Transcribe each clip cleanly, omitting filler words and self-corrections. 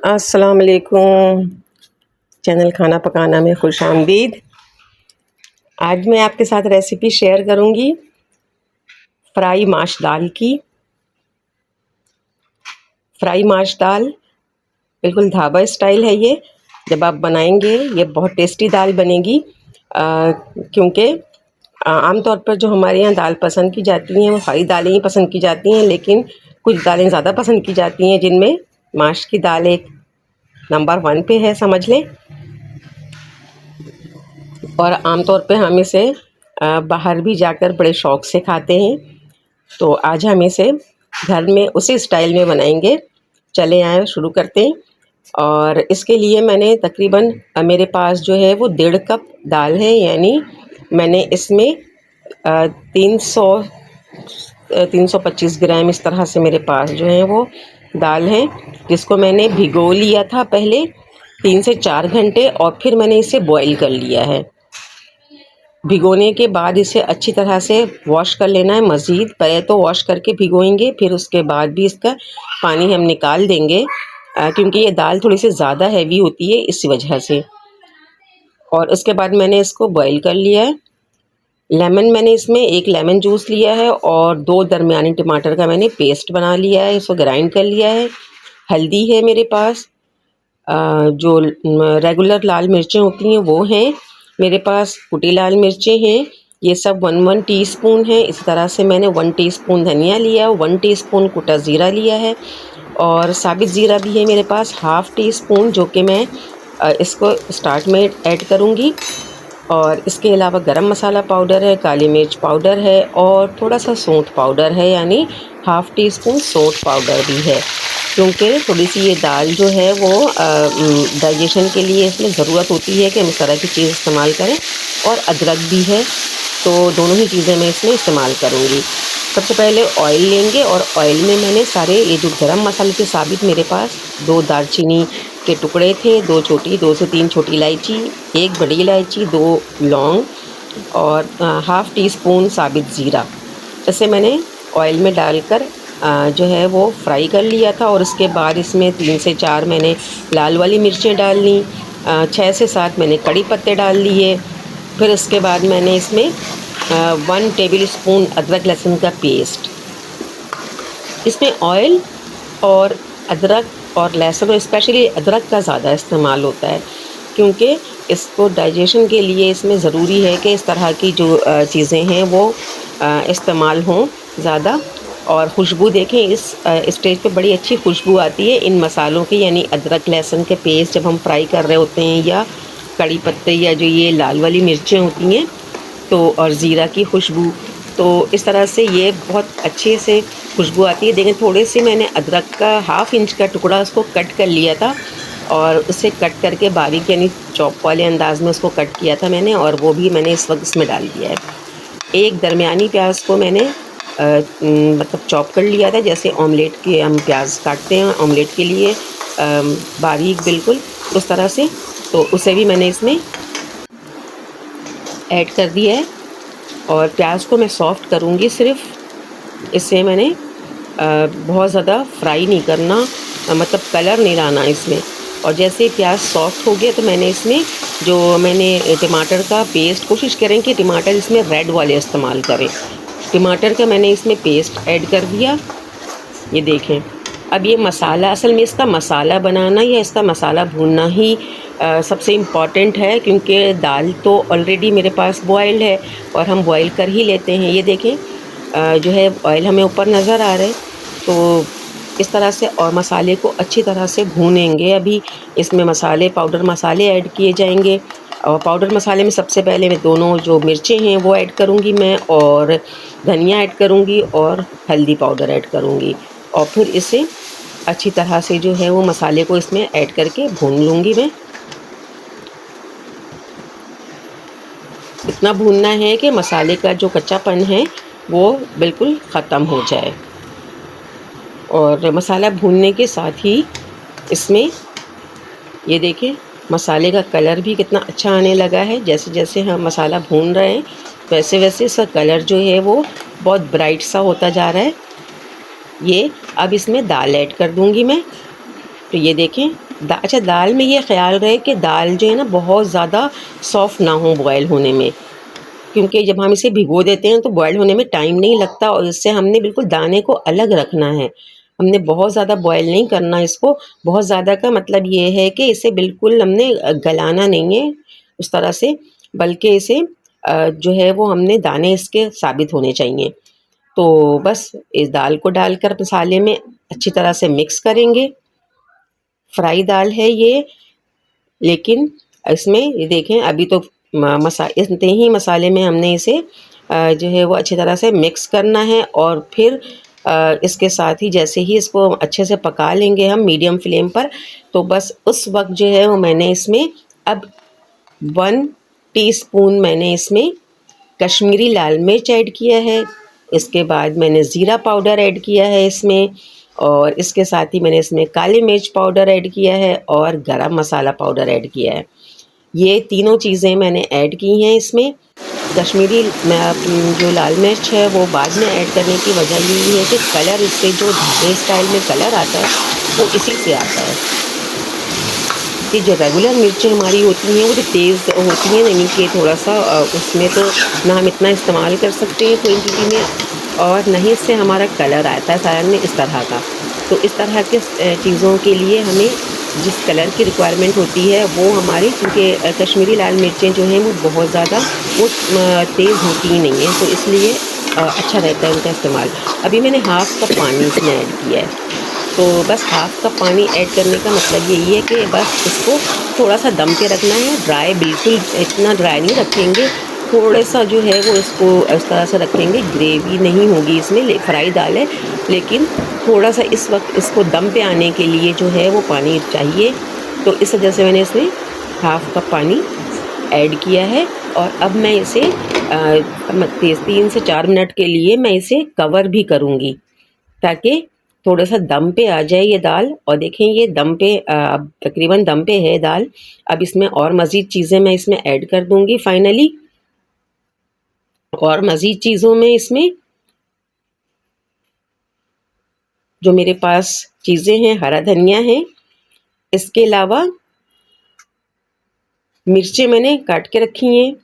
अस्सलाम वालेकुम। चैनल खाना पकाना में खुश आमदीद। आज मैं आपके साथ रेसिपी शेयर करूंगी फ्राई माश दाल की। फ्राई माश दाल बिल्कुल ढाबा स्टाइल है ये। जब आप बनाएंगे ये बहुत टेस्टी दाल बनेगी, क्योंकि आमतौर पर जो हमारे यहाँ दाल पसंद की जाती हैं वो सारी दालें ही पसंद की जाती हैं, लेकिन कुछ दालें ज़्यादा पसंद की जाती हैं जिनमें माश की दाल एक नंबर 1 पे है, समझ लें। और आमतौर पे हम इसे बाहर भी जाकर बड़े शौक़ से खाते हैं। तो आज हम इसे घर में उसी स्टाइल में बनाएंगे। चले आए शुरू करते हैं। और इसके लिए मैंने तकरीबन मेरे पास जो है वो 1.5 कप दाल है, यानी मैंने इसमें 325 ग्राम इस तरह से मेरे पास जो है वो दाल है, जिसको मैंने भिगो लिया था पहले 3 से 4 घंटे, और फिर मैंने इसे बॉईल कर लिया है। भिगोने के बाद इसे अच्छी तरह से वॉश कर लेना है। मज़ीद पहले तो वॉश करके भिगोएंगे, फिर उसके बाद भी इसका पानी हम निकाल देंगे, क्योंकि ये दाल थोड़ी सी ज़्यादा हैवी होती है इस वजह से। और उसके बाद मैंने इसको बॉईल कर लिया है। लेमन मैंने इसमें 1 लेमन जूस लिया है और 2 दरमियानी टमाटर का मैंने पेस्ट बना लिया है, इसको ग्राइंड कर लिया है। हल्दी है मेरे पास, जो रेगुलर लाल मिर्चें होती हैं वो हैं मेरे पास, कुटी लाल मिर्चें हैं। ये सब 1 टीस्पून है। इस तरह से मैंने 1 टीस्पून धनिया लिया, 1 टीस्पून कुटा ज़ीरा लिया है, और साबित ज़ीरा भी है मेरे पास ½ टीस्पून, जो कि मैं इसको स्टार्ट में ऐड करूँगी। और इसके अलावा गरम मसाला पाउडर है, काली मिर्च पाउडर है, और थोड़ा सा सौंठ पाउडर है, यानी ½ टीस्पून सौंठ पाउडर भी है, क्योंकि थोड़ी सी ये दाल जो है वो डाइजेशन के लिए इसमें ज़रूरत होती है कि हम इस तरह की चीज़ इस्तेमाल करें। और अदरक भी है, तो दोनों ही चीज़ें मैं इसमें इस्तेमाल करूँगी। सबसे पहले ऑयल लेंगे, और ऑयल में मैंने सारे ये जो गरम मसाले थे साबित, मेरे पास 2 दालचीनी के टुकड़े थे, 2 से 3 छोटी इलायची, 1 बड़ी इलायची, 2 लौंग, और ½ टीस्पून साबित ज़ीरा। इसे मैंने ऑयल में डालकर जो है वो फ्राई कर लिया था। और उसके बाद इसमें 3 से 4 मैंने लाल वाली मिर्चें डाल ली, 6 से 7 मैंने कड़ी पत्ते डाल लिए। फिर उसके बाद मैंने इसमें 1 टेबल स्पून अदरक लहसुन का पेस्ट। इसमें ऑयल और अदरक और लहसुन, और स्पेशली अदरक का ज़्यादा इस्तेमाल होता है, क्योंकि इसको डाइजेशन के लिए इसमें ज़रूरी है कि इस तरह की जो चीज़ें हैं वो इस्तेमाल हों ज़्यादा। और खुशबू देखें, इस स्टेज पे बड़ी अच्छी खुशबू आती है इन मसालों की, यानी अदरक लहसुन के पेस्ट जब हम फ्राई कर रहे होते हैं, या कड़ी पत्ते, या जो ये लाल वाली मिर्चें होती हैं, तो और ज़ीरा की खुशबू, तो इस तरह से ये बहुत अच्छे से खुशबू आती है। देखें, थोड़े से मैंने अदरक का ½ इंच का टुकड़ा उसको कट कर लिया था, और उसे कट करके बारीक यानी चॉप वाले अंदाज में उसको कट किया था मैंने, और वो भी मैंने इस वक्त इसमें डाल दिया है। एक दरमियानी प्याज को मैंने मतलब चॉप कर लिया था, जैसे ऑमलेट के हम प्याज काटते हैं ऑमलेट के लिए, बारीक बिल्कुल उस तरह से, तो उसे भी मैंने इसमें ऐड कर दिया है। और प्याज को मैं सॉफ़्ट करूँगी सिर्फ, इससे मैंने बहुत ज़्यादा फ्राई नहीं करना, मतलब कलर नहीं लाना इसमें। और जैसे ही प्याज सॉफ्ट हो गया, तो मैंने इसमें जो मैंने टमाटर का पेस्ट, कोशिश करें कि टमाटर इसमें रेड वाले इस्तेमाल करें। टमाटर का मैंने इसमें पेस्ट ऐड कर दिया। ये देखें, अब ये मसाला, असल में इसका मसाला बनाना या इसका मसाला भूनना ही सबसे इम्पॉर्टेंट है, क्योंकि दाल तो ऑलरेडी मेरे पास बॉयल्ड है और हम बॉयल कर ही लेते हैं। ये देखें, जो है ऑयल हमें ऊपर नज़र आ रहा है, तो इस तरह से और मसाले को अच्छी तरह से भूनेंगे। अभी इसमें मसाले, पाउडर मसाले ऐड किए जाएंगे, और पाउडर मसाले में सबसे पहले मैं दोनों जो मिर्चें हैं वो ऐड करूँगी मैं, और धनिया ऐड करूँगी, और हल्दी पाउडर ऐड करूँगी, और फिर इसे अच्छी तरह से जो है वो मसाले को इसमें ऐड करके भून लूँगी मैं। इतना भूनना है कि मसाले का जो कच्चापन है वो बिल्कुल ख़त्म हो जाए। और मसाला भूनने के साथ ही इसमें ये देखिए, मसाले का कलर भी कितना अच्छा आने लगा है। जैसे जैसे हम मसाला भून रहे हैं, वैसे वैसे इसका कलर जो है वो बहुत ब्राइट सा होता जा रहा है। ये अब इसमें दाल ऐड कर दूंगी मैं। तो ये देखें, अच्छा, दाल में ये ख़्याल रहे कि दाल जो है ना बहुत ज़्यादा सॉफ़्ट ना हो बॉयल होने में, क्योंकि जब हम इसे भिगो देते हैं तो बॉयल होने में टाइम नहीं लगता और इससे हमने बिल्कुल दाने को अलग रखना है। हमने बहुत ज़्यादा बॉयल नहीं करना इसको, बहुत ज़्यादा का मतलब ये है कि इसे बिल्कुल हमने गलाना नहीं है उस तरह से, बल्कि इसे जो है वो हमने दाने इसके साबित होने चाहिए। तो बस इस दाल को डालकर मसाले में अच्छी तरह से मिक्स करेंगे। फ्राई दाल है ये, लेकिन इसमें ये देखें अभी तो इतने ही मसाले में हमने इसे जो है वो अच्छी तरह से मिक्स करना है और फिर इसके साथ ही जैसे ही इसको अच्छे से पका लेंगे हम मीडियम फ्लेम पर, तो बस उस वक्त जो है वो मैंने इसमें अब 1 टीस्पून मैंने इसमें कश्मीरी लाल मिर्च ऐड किया है। इसके बाद मैंने ज़ीरा पाउडर ऐड किया है इसमें, और इसके साथ ही मैंने इसमें काली मिर्च पाउडर ऐड किया है और गरम मसाला पाउडर ऐड किया है। ये तीनों चीज़ें मैंने ऐड की हैं इसमें। कश्मीरी जो लाल मिर्च है वो बाद में ऐड करने की वजह यही है कि कलर इससे जो ढाबे स्टाइल में कलर आता है वो इसी से आता है। कि जो रेगुलर मिर्चें हमारी होती हैं वो तो तेज़ होती हैं, यानी कि थोड़ा सा उसमें तो ना हम इतना इस्तेमाल कर सकते हैं क्वांटिटी में, और ना ही इससे हमारा कलर आता है सालन में इस तरह का। तो इस तरह के चीज़ों के लिए हमें जिस कलर की रिक्वायरमेंट होती है वो हमारी, क्योंकि कश्मीरी लाल मिर्चें जो हैं वो बहुत ज़्यादा वो तेज़ होती ही नहीं हैं, तो इसलिए अच्छा रहता है उनका इस्तेमाल। अभी मैंने हाफ़ कप पानी इसमें ऐड किया है। तो बस हाफ़ कप पानी ऐड करने का मतलब यही है कि बस इसको थोड़ा सा दम पे रखना है, ड्राई बिल्कुल इतना ड्राई नहीं रखेंगे, थोड़ा सा जो है वो इसको इस तरह से रखेंगे, ग्रेवी नहीं होगी इसमें, फ्राई दाल है, लेकिन थोड़ा सा इस वक्त इसको दम पे आने के लिए जो है वो पानी चाहिए। तो इस वजह से मैंने इसमें हाफ़ कप पानी ऐड किया है और अब मैं इसे 3 से 4 मिनट के लिए मैं इसे कवर भी करूँगी, ताकि थोड़ा सा दम पे आ जाए ये दाल। और देखें ये दम पे अब तकरीबन दम पे है दाल। अब इसमें और मज़ीद चीज़ें मैं इसमें ऐड कर दूँगी फाइनली, और मज़ीद चीज़ों में इसमें जो मेरे पास चीज़ें हैं, हरा धनिया है, इसके अलावा मिर्चें मैंने काट के रखी हैं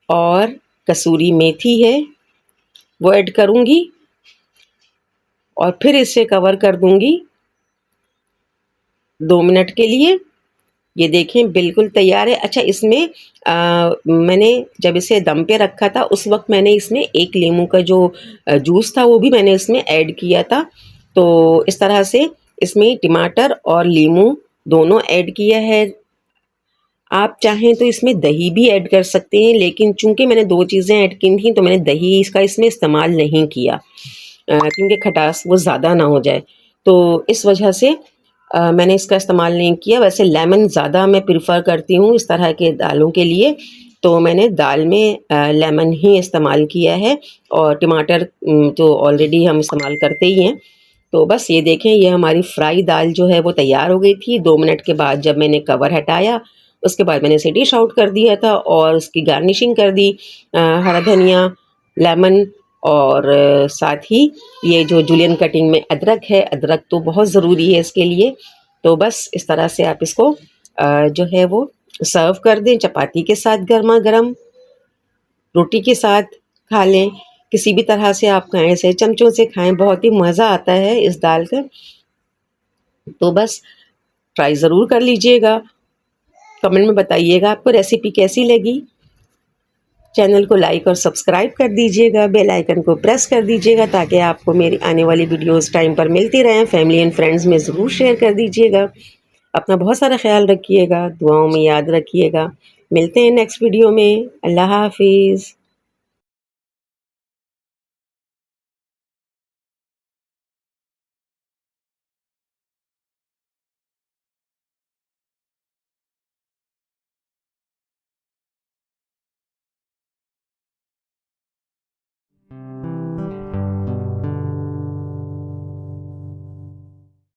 और कसूरी मेथी है वो ऐड करूँगी और फिर इसे कवर कर दूँगी 2 मिनट के लिए। ये देखें बिल्कुल तैयार है। अच्छा, इसमें मैंने जब इसे दम पे रखा था उस वक्त मैंने इसमें 1 लीमू का जो जूस था वो भी मैंने इसमें ऐड किया था। तो इस तरह से इसमें टमाटर और लीमू दोनों ऐड किया है। आप चाहें तो इसमें दही भी ऐड कर सकते हैं, लेकिन चूँकि मैंने 2 चीज़ें ऐड की थी तो मैंने दही इसका इसमें इस्तेमाल नहीं किया, क्योंकि खटास वो ज़्यादा ना हो जाए। तो इस वजह से मैंने इसका इस्तेमाल नहीं किया। वैसे लेमन ज़्यादा मैं प्रेफ़र करती हूँ इस तरह के दालों के लिए, तो मैंने दाल में लेमन ही इस्तेमाल किया है, और टमाटर तो ऑलरेडी हम इस्तेमाल करते ही हैं। तो बस ये देखें ये हमारी फ्राई दाल जो है वो तैयार हो गई थी। 2 मिनट के बाद जब मैंने कवर हटाया, उसके बाद मैंने इसे डिश आउट कर दिया था और उसकी गार्निशिंग कर दी हरा धनिया, लेमन और साथ ही ये जो जूलियन कटिंग में अदरक है, अदरक तो बहुत ज़रूरी है इसके लिए। तो बस इस तरह से आप इसको जो है वो सर्व कर दें चपाती के साथ, गरमा-गरम रोटी के साथ खा लें, किसी भी तरह से आप खाएँ, ऐसे चमचों से खाएँ, बहुत ही मज़ा आता है इस दाल का। तो बस ट्राई ज़रूर कर लीजिएगा, कमेंट में बताइएगा आपको रेसिपी कैसी लगी। चैनल को लाइक और सब्सक्राइब कर दीजिएगा, बेल आइकन को प्रेस कर दीजिएगा ताकि आपको मेरी आने वाली वीडियोस टाइम पर मिलती रहें। फैमिली एंड फ्रेंड्स में ज़रूर शेयर कर दीजिएगा। अपना बहुत सारा ख्याल रखिएगा, दुआओं में याद रखिएगा। मिलते हैं नेक्स्ट वीडियो में। अल्लाह हाफ़िज़।